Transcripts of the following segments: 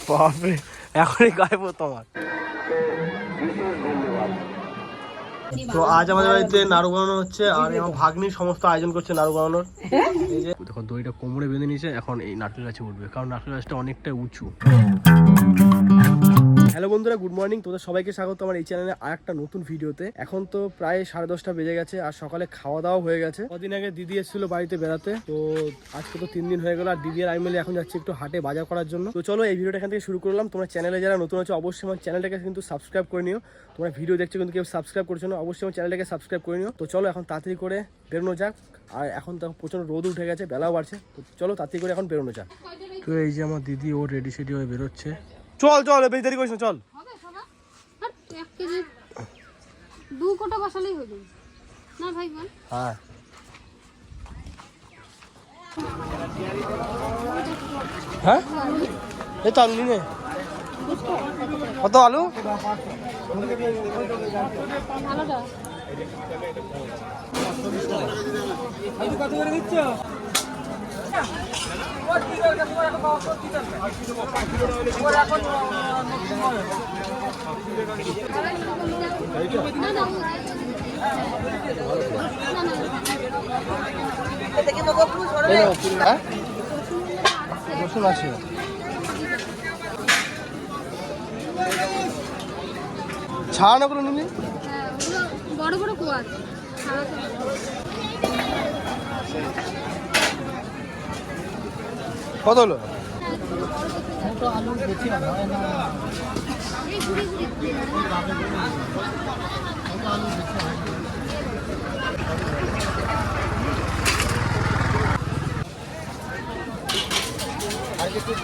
বাপরে এখনই গাইবো তোমার। তো আজ আমাদের বাড়িতে নাড়ু বানানো হচ্ছে আর আমার ভাগ্নি সমস্ত আয়োজন করছে নাড়ু বানানোর। এই যে দেখো দইটা কোমরে বেঁধে নিয়েছে, এখন এই নারকেল গাছে উঠবে কারণ নারকেল গাছটা অনেকটা উঁচু। হ্যালো বন্ধুরা, গুড মর্নিং। তোদের সবাইকে স্বাগত আমার এই চ্যানেলে আর একটা নতুন ভিডিওতে। এখন তো প্রায় 10:30 বেজে গেছে আর সকালে খাওয়া দাওয়া হয়ে গেছে। কদিন আগে দিদি এসেছিল বাড়িতে বেড়াতে, তো আজকে তো 3 দিন হয়ে গেল আর দিদি আর আমি মিলে এখন যাচ্ছি একটু হাটে বাজার করার জন্য। তো চলো এই ভিডিওটা এখান থেকে শুরু করলাম। তোমরা চ্যানেলে যারা নতুন আছো অবশ্যই আমার চ্যানেলটাকে কিন্তু সাবস্ক্রাইব করে নিও। তোমরা ভিডিও দেখছো কিন্তু কেউ সাবস্ক্রাইব করছো না, অবশ্যই আমার চ্যানেলটাকে সাবস্ক্রাইব করে নিও। তো চলো এখন তাড়াতাড়ি করে বেরোনো যাক। আর এখন তো প্রচন্ড রোদ উঠে গেছে, বেলাও বাড়ছে, তো চলো তাড়াতাড়ি করে এখন বেরোনো যাক। তো এই যে আমার দিদি ও রেডি সেডি হয়ে বেরোচ্ছে। চল চল, বেশি দেরি করিস না, চল। এক কেজি 2 কোটা বসালেই হয়ে যাবে না ভাই বল? হ্যাঁ হ্যাঁ এই তো আলু নিয়ে কত আলু? আলুটা কত করে দিচ্ছ? রসুন আছে, ছাড়ানো করে নিলি বড় বড় কুয়া কত হলো?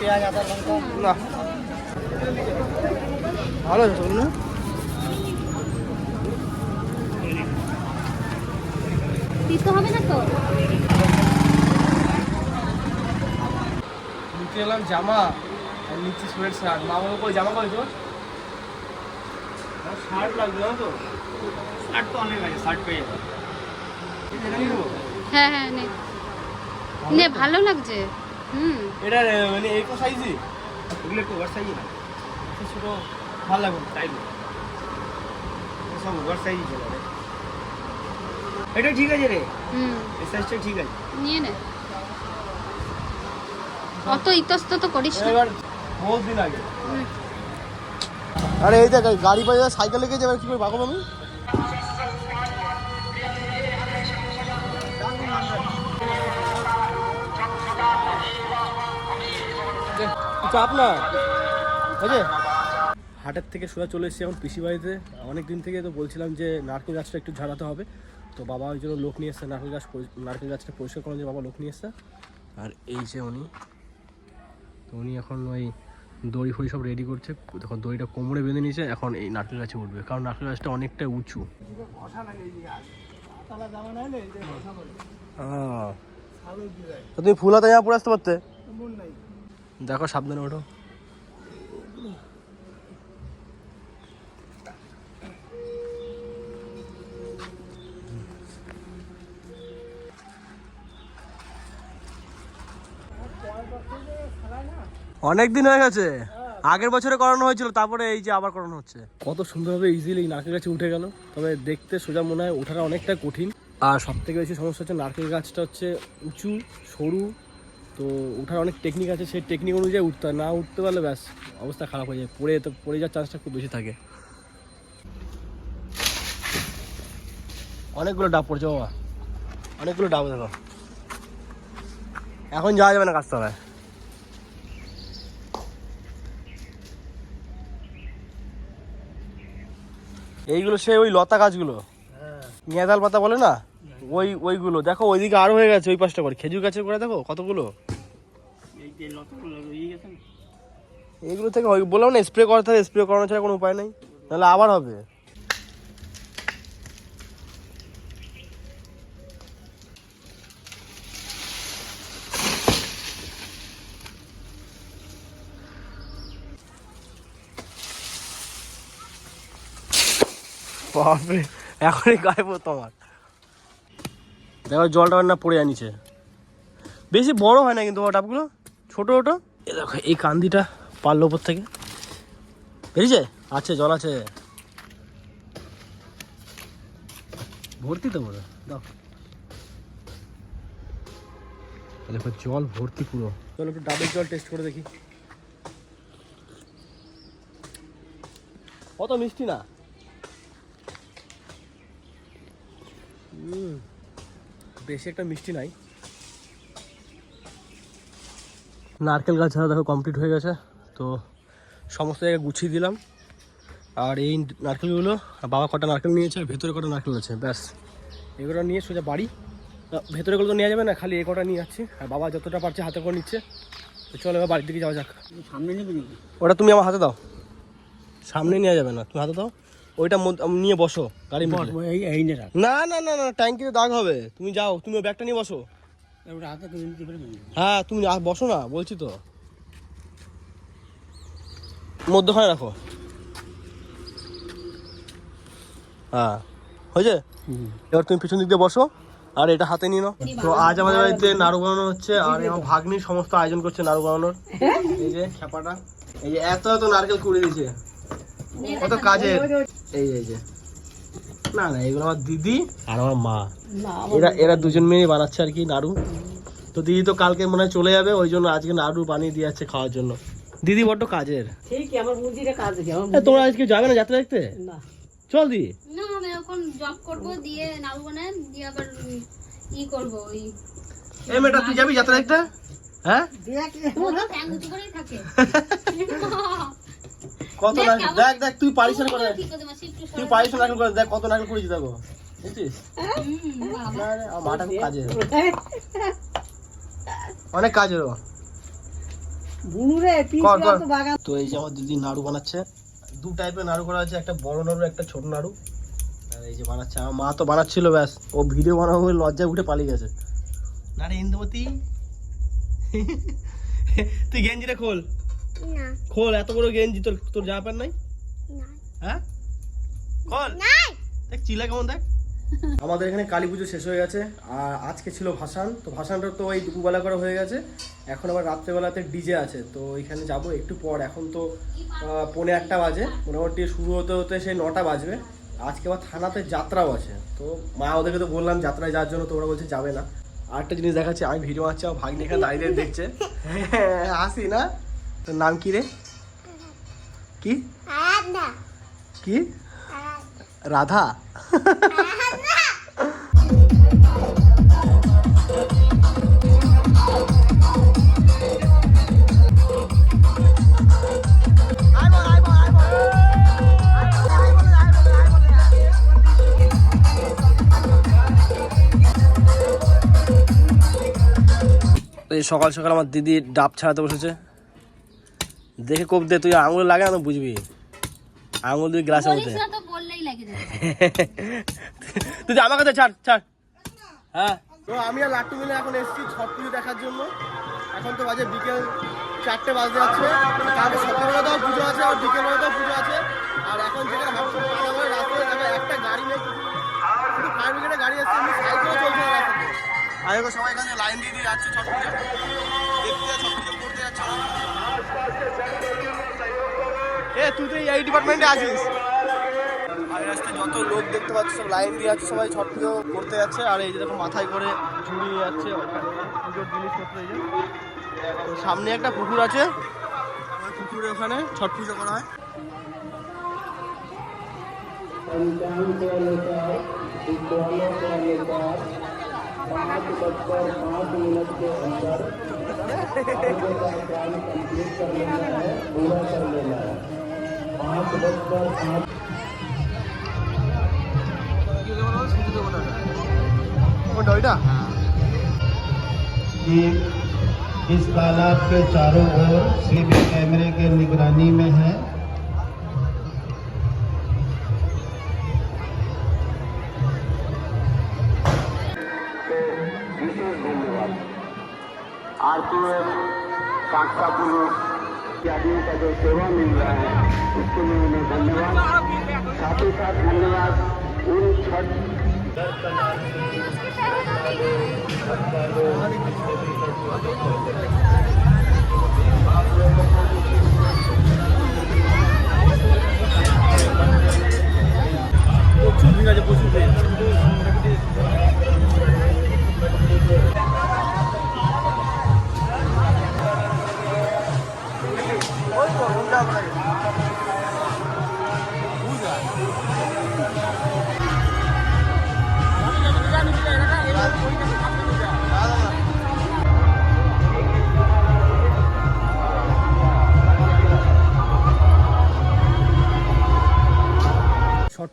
পেঁয়াজ আদা লঙ্কা না ভালো আছে না? দিতে হবে না তো। নিতে এলাম জামা আর নিচ্ছি সোয়েট শার্ট। মা বাবা কই জামা কই তোর? শার্ট লাগবে না তো? শার্ট তো অনেক আছে, শার্ট পেয়ে যাবে। হ্যাঁ হ্যাঁ নে নে, ভালো লাগছে। এটা মানে এই কো সাইজই? এগুলো একটু ওভার সাইজই না, ছোট ভালো লাগবে তাই না? সব ওভার সাইজই চলে রে। এটা ঠিক আছে রে, এই সাইজটা ঠিক আছে, নিয়ে নে। অত ইতস্তত করিস না। এবার বহুত দিন আগে। আরে এই দেখ গাড়ি পাই সাইকেল লেগে যাবে, কি করে ভাগব আমি? চাপ না বুঝে। হাটের থেকে সোজা চলে এসেছি এখন পিসি বাড়িতে। অনেক দিন থেকে তো বলছিলাম যে নারকেল গাছটা একটু ঝাড়াতে হবে, তো বাবা ওই জন্য লোক নিয়ে এসছে নারকেল গাছটা পরিষ্কার করার জন্য বাবা লোক নিয়ে এসছে। আর এই যে উনি, তো উনি এখন ওই দড়ি ফড়ি সব রেডি করছে। দেখো দড়িটা কোমরে বেঁধে নিয়েছে, এখন এই নারকেল গাছে উঠবে কারণ নারকেল গাছটা অনেকটা উঁচু। তুমি ফুল হাতে পরে আসতে পারতে। দেখো সাবধানে ওঠো। অনেক দিন হয়ে গেছে, আগের বছরে করানো হয়েছিল, তারপরে এই যে আবার করানো হচ্ছে। কত সুন্দরভাবে ইজিলি নারকেল গাছে উঠে গেল, তবে দেখতে সোজা মনে হয় ওঠাটা অনেকটা কঠিন। আর সব থেকে বেশি সমস্যা হচ্ছে নারকেল গাছটা হচ্ছে উঁচু সরু, তো ওঠার অনেক টেকনিক আছে, সেই টেকনিক অনুযায়ী উঠতে হয়, না উঠতে পারলে ব্যাস অবস্থা খারাপ হয়ে যায়, পড়ে যাওয়ার চান্সটা খুব বেশি থাকে। অনেকগুলো ডাব পড়ছে বাবা, অনেকগুলো ডাব দেখো। এখন যাওয়া যাবে না গাছতলায়। এইগুলো সে ওই লতা গাছগুলো, মেয়াদাল পাতা বলে না, ওইগুলো দেখো ওইদিকে আরো হয়ে গেছে। ওই পাশটা করে খেজুর গাছের করে দেখো কতগুলো। এইগুলো থেকে বললাম না স্প্রে করাতে হবে, স্প্রে করানো ছাড়া কোনো উপায় নেই, নাহলে আবার হবে। বাপরে এখনই গাইবো তোমার। দেখো জলটা না পড়ে আনিছে, বেশি বড় হয় না কিন্তু ডাবগুলো ছোট ছোট। এ দেখো এই কান্দিটা পারলো উপর থেকে বেরিয়েছে। আছে জল আছে ভর্তি তো পুরো দাও। দেখো জল ভর্তি পুরো। চলো একটু ডাবের জল টেস্ট করে দেখি। অত মিষ্টি না। বেশি একটা মিষ্টি নাই। নারকেল গাছ ছাড়া দেখো কমপ্লিট হয়ে গেছে। তো সমস্ত জায়গায় গুছিয়ে দিলাম। আর এই নারকেলগুলো বাবা কটা নারকেল নিয়েছে আর ভেতরে কটা নারকেল আছে, ব্যাস এগুলো নিয়ে সোজা বাড়ি। ভেতরেগুলো তো নেওয়া যাবে না, খালি এ কটা নিয়ে যাচ্ছি। আর বাবা যতটা পারছে হাতে করে নিচ্ছে। তো চলো এবার বাড়ির দিকে যাওয়া যাক। সামনে নেবে নাকি? ওটা তুমি আমার হাতে দাও, সামনে নেওয়া যাবে না, তুমি হাতে দাও। ওইটা নিয়ে বসো গাড়ি এই নে রাখ। না না না না, ট্যাঙ্কিতে দাগ হবে। তুমি যাও, তুমি ওই ব্যাগটা নিয়ে বসো। ওটা হাতে করে নিতে পারবে না? হ্যাঁ তুমি বসো না বলছি তো, মধ্যখানে রাখো। হ্যাঁ হয়েছে। এবার তুমি পিছন দিক দিয়ে বসো আর এটা হাতে নিয়ে নাও। তো আজ আমাদের বাড়িতে নাড়ু বানানো হচ্ছে আর আমার ভাগ্নি সমস্ত আয়োজন করছে নাড়ু বানানোর। এই যে খ্যাপাটা, এই যে এত এত নারকেল কুড়িয়ে দিয়েছে, কত কাজের। এই যে না না, এগুলো আমার দিদি আর আমার মা, এরা দুজন মিলে বানাচ্ছে আর কি নাড়ু। তো দিদি তো কালকে মনে হয় চলে যাবে, ওই জন্য আজকে নাড়ু বানিয়ে দিয়ে যাচ্ছে খাওয়ার জন্য। দিদি বড্ড কাজের। ঠিক আমার বুদ্ধিটা কাজ দেখে তোমরা আজকে যাবে না যাত্রা দেখতে? না চল দি না, আমি এখন জব করব, দিয়ে নাড়ু বানায় দিয়ে আবার ই করব। ওই এই মেয়েটা তুই যাবি যাত্রা দেখতে? হ্যাঁ ওটা ট্যাঙ্ক উঁচু করেই থাকে। কত নারকেল দেখ দেখ, তুই পারিস না করে, ঠিক আছে মাসি, একটু তুই পারিস না নারকেল করে দেখ কত নারকেল কুড়িয়েছি দেখো, বুঝছিস? বাবা না রে, আমার মাটা খুব কাজের, অনেক কাজের ও। বুনুরে কর কর। তো বাগান। তো এই যে আমার দিদি নাড়ু বানাচ্ছে, দু টাইপের নাড়ু করা আছে, একটা বড় নাড়ু একটা ছোট নাড়ু। আর এই যে বানাচ্ছে আমার মা, তো বানাচ্ছিল ব্যাস ও ভিডিও বানাবো বলে লজ্জায় উঠে পালিয়ে গেছে। না রে ইন্দুমতি, তুই গেঞ্জিটা খোল না খোল, এত বড় গেঞ্জি, তোর তোর জামা প্যান্ট নাই? না হ্যাঁ খোল, দেখ চিলা কেমন দেখ। আমাদের এখানে কালী পুজো শেষ হয়ে গেছে আর আজকে ছিল ভাসান। তো ভাসানটা তো এই দুপুরবেলা করে হয়ে গেছে, এখন আবার রাত্রেবেলাতে ডিজে আছে। তো এখানে যাব একটু পর, এখন তো 1:45 বাজে, মোটামুটি শুরু হতে হতে সেই 9টা বাজবে। আজকে আবার থানাতে যাত্রাও আছে। তো মা ওদেরকে তো বললাম যাত্রায় যাওয়ার জন্য, তো ওরা বলছে যাবে না। আরেকটা জিনিস দেখাচ্ছি, আমি ভিডিও আছি, আমার ভাগ্নি এখানে দাঁড়িয়ে দেখছে, হাসি না। তোর নাম কি রে? কি কি? রাধা? এই সকাল সকাল আমার দিদি ডাব ছাড়াতে বসেছে, দেখে কোপ দে, তুই আঙুল লাগে না তো বুঝবি, আঙুল দিয়ে গ্লাসের মধ্যে। তো বললেই লাগে যাবে। তুই আমার কাছে ছাড় ছাড়। হ্যাঁ তো আমি আর লাট্টু মিলে এখন এসেছি ছট পুজো দেখার জন্য। এখন তো বাজে বিকেল 4টে বাজতে যাচ্ছে। কালকে সকালবেলাতেও পুজো আছে আর বিকেলবেলাতেও পুজো আছে। আর এখন যেখানে ভাবছিলাম পালাবো রাস্তায় যাবে, একটা গাড়ি নেই, শুধু ফায়ার ব্রিগেডের গাড়ি আসছে, এমনি সাইকেলও চলছে না রাস্তাতে। আর এখন সবাই এখানে লাইন দিয়ে দিয়ে যাচ্ছে ছট পুজো দেখতে, ছট পুজো করতে যাচ্ছে। তুই তো এই ডিপার্টমেন্টে আছিস। আর রাস্তায় যত লোক দেখতে পাচ্ছি সব লাইন দিয়ে যাচ্ছে, সবাই ছট পুজো করতে যাচ্ছে। আর এই যে দেখো মাথায় করে ঝুড়ি যাচ্ছে পুজোর জিনিসপত্র। এই যে তো সামনে একটা পুকুর আছে, ওই পুকুরে ওখানে ছট পুজো করা হয়। इस तालाब के चारों ओर सीबी कैमरे के निगरानी में है। आरपीएफ, कांसा पुलिस इत्यादि का जो सेवा मिल रहा है उसके लिए उन्हें धन्यवाद। साथ ही साथ धन्यवाद उन छठ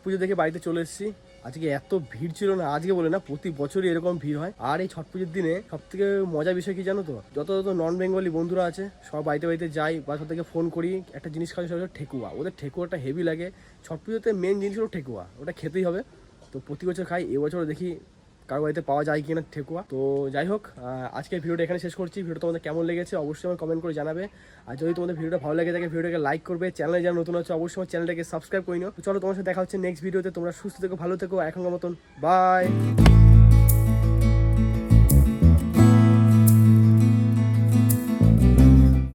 পুজো দেখে বাড়িতে চলে এসেছি। আজকে এত ভিড় ছিল না, আজকে বলে না, প্রতি বছরই এরকম ভিড় হয়। আর এই ছট পুজোর দিনে সব থেকে মজার বিষয় কি জানো তো, যত নন বেঙ্গলি বন্ধুরা আছে সব বাড়িতে বাড়িতে যাই বা সব থেকে ফোন করি, একটা জিনিস খাওয়া সেটা হচ্ছে ঠেকুয়া। ওদের ঠেকুয়াটা হেভি লাগে। ছট পুজোতে মেন জিনিস হলো ঠেকুয়া, ওটা খেতেই হবে। তো প্রতি বছর খাই, এবছর দেখি কারো বাড়িতে পাওয়া যায় কিনা ঠেকুয়া। তো যাই হোক, আজকের ভিডিওটা এখানে শেষ করছি। ভিডিওটা তোমাদের কেমন লেগেছে অবশ্যই আমার কমেন্ট করে জানাবে। আর যদি তোমাদের ভিডিওটা ভালো লাগে থাকে ভিডিওটাকে লাইক করবে, চ্যানেলে যারা নতুন হচ্ছে অবশ্যই আমার চ্যানেলটাকে সাবস্ক্রাইব করে নিও। তো চলো তোমার সাথে দেখা হচ্ছে নেক্সট ভিডিওতে। তোমরা সুস্থ থেকো, ভালো থেকো, এখনকার মতন বাই।